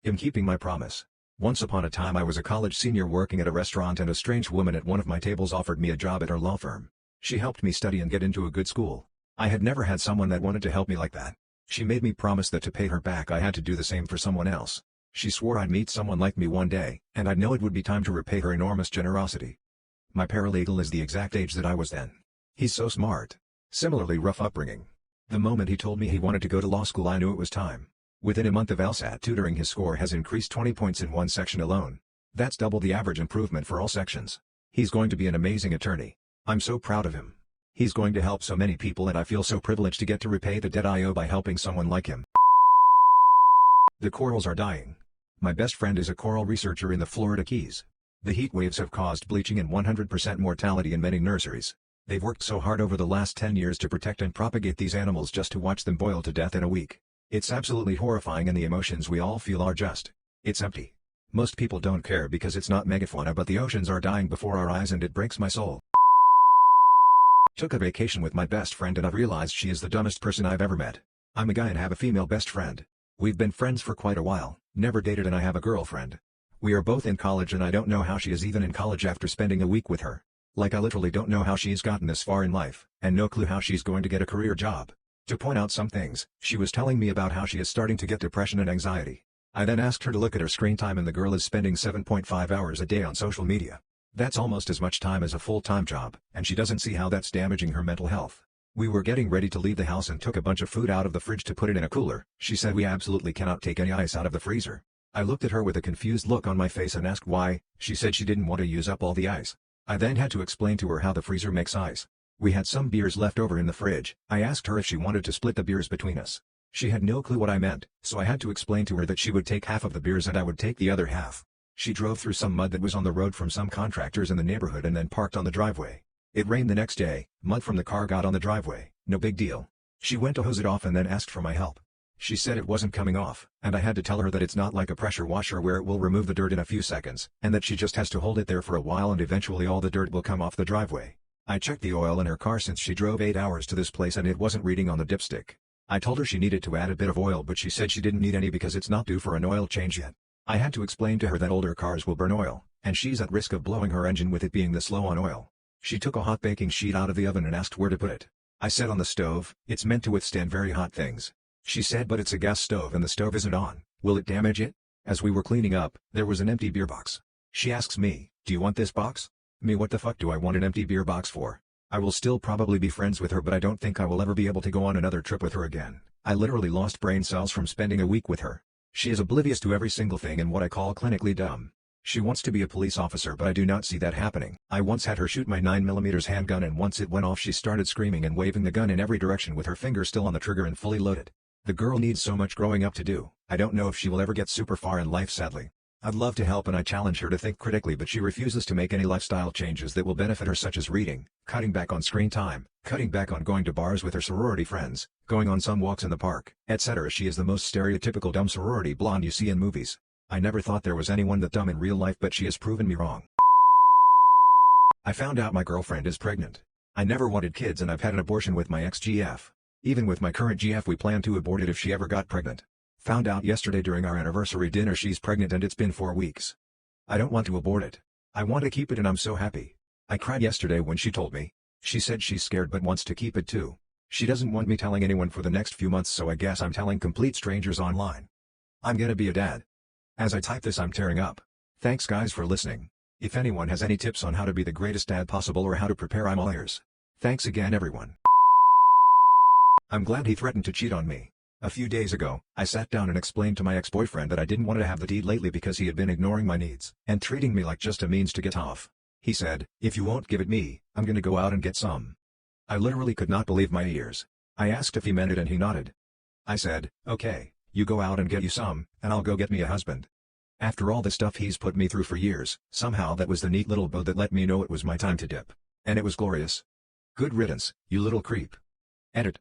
I'm keeping my promise. Once upon a time I was a college senior working at a restaurant and a strange woman at one of my tables offered me a job at her law firm. She helped me study and get into a good school. I had never had someone that wanted to help me like that. She made me promise that to pay her back I had to do the same for someone else. She swore I'd meet someone like me one day, and I'd know it would be time to repay her enormous generosity. My paralegal is the exact age that I was then. He's so smart. Similarly rough upbringing. The moment he told me he wanted to go to law school I knew it was time. Within a month of LSAT tutoring his score has increased 20 points in one section alone. That's double the average improvement for all sections. He's going to be an amazing attorney. I'm so proud of him. He's going to help so many people and I feel so privileged to get to repay the debt I owe by helping someone like him. The corals are dying. My best friend is a coral researcher in the Florida Keys. The heat waves have caused bleaching and 100% mortality in many nurseries. They've worked so hard over the last 10 years to protect and propagate these animals just to watch them boil to death in a week. It's absolutely horrifying and the emotions we all feel are just. It's empty. Most people don't care because it's not megafauna but the oceans are dying before our eyes and it breaks my soul. Took a vacation with my best friend and I've realized she is the dumbest person I've ever met. I'm a guy and have a female best friend. We've been friends for quite a while, never dated and I have a girlfriend. We are both in college and I don't know how she is even in college after spending a week with her. Like I literally don't know how she's gotten this far in life, and no clue how she's going to get a career job. To point out some things, she was telling me about how she is starting to get depression and anxiety. I then asked her to look at her screen time and the girl is spending 7.5 hours a day on social media. That's almost as much time as a full-time job, and she doesn't see how that's damaging her mental health. We were getting ready to leave the house and took a bunch of food out of the fridge to put it in a cooler. She said we absolutely cannot take any ice out of the freezer. I looked at her with a confused look on my face and asked why. She said she didn't want to use up all the ice. I then had to explain to her how the freezer makes ice. We had some beers left over in the fridge. I asked her if she wanted to split the beers between us. She had no clue what I meant, so I had to explain to her that she would take half of the beers and I would take the other half. She drove through some mud that was on the road from some contractors in the neighborhood and then parked on the driveway. It rained the next day, mud from the car got on the driveway, no big deal. She went to hose it off and then asked for my help. She said it wasn't coming off, and I had to tell her that it's not like a pressure washer where it will remove the dirt in a few seconds, and that she just has to hold it there for a while and eventually all the dirt will come off the driveway. I checked the oil in her car since she drove 8 hours to this place and it wasn't reading on the dipstick. I told her she needed to add a bit of oil but she said she didn't need any because it's not due for an oil change yet. I had to explain to her that older cars will burn oil, and she's at risk of blowing her engine with it being this low on oil. She took a hot baking sheet out of the oven and asked where to put it. I said on the stove, it's meant to withstand very hot things. She said but it's a gas stove and the stove isn't on, will it damage it? As we were cleaning up, there was an empty beer box. She asks me, do you want this box? Me, what the fuck do I want an empty beer box for? I will still probably be friends with her but I don't think I will ever be able to go on another trip with her again. I literally lost brain cells from spending a week with her. She is oblivious to every single thing and what I call clinically dumb. She wants to be a police officer but I do not see that happening. I once had her shoot my 9mm handgun and once it went off she started screaming and waving the gun in every direction with her finger still on the trigger and fully loaded. The girl needs so much growing up to do. I don't know if she will ever get super far in life sadly. I'd love to help and I challenge her to think critically but she refuses to make any lifestyle changes that will benefit her such as reading, cutting back on screen time, cutting back on going to bars with her sorority friends, going on some walks in the park, etc. She is the most stereotypical dumb sorority blonde you see in movies. I never thought there was anyone that dumb in real life but she has proven me wrong. I found out my girlfriend is pregnant. I never wanted kids and I've had an abortion with my ex-GF. Even with my current GF we plan to abort it if she ever got pregnant. Found out yesterday during our anniversary dinner she's pregnant and it's been 4 weeks. I don't want to abort it. I want to keep it and I'm so happy. I cried yesterday when she told me. She said she's scared but wants to keep it too. She doesn't want me telling anyone for the next few months so I guess I'm telling complete strangers online. I'm gonna be a dad. As I type this I'm tearing up. Thanks guys for listening. If anyone has any tips on how to be the greatest dad possible or how to prepare I'm all ears. Thanks again everyone. I'm glad he threatened to cheat on me. A few days ago, I sat down and explained to my ex-boyfriend that I didn't want to have the deed lately because he had been ignoring my needs and treating me like just a means to get off. He said, if you won't give it me, I'm gonna go out and get some. I literally could not believe my ears. I asked if he meant it and he nodded. I said, okay, you go out and get you some, and I'll go get me a husband. After all the stuff he's put me through for years, somehow that was the neat little bow that let me know it was my time to dip. And it was glorious. Good riddance, you little creep. Edit.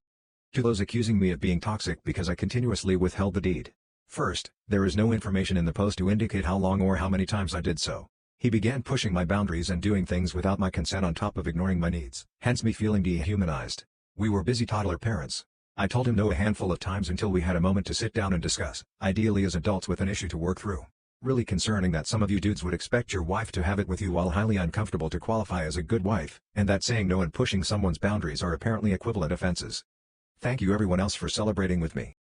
To those accusing me of being toxic because I continuously withheld the deed. First, there is no information in the post to indicate how long or how many times I did so. He began pushing my boundaries and doing things without my consent on top of ignoring my needs, hence me feeling dehumanized. We were busy toddler parents. I told him no a handful of times until we had a moment to sit down and discuss, ideally as adults with an issue to work through. Really concerning that some of you dudes would expect your wife to have it with you while highly uncomfortable to qualify as a good wife, and that saying no and pushing someone's boundaries are apparently equivalent offenses. Thank you everyone else for celebrating with me.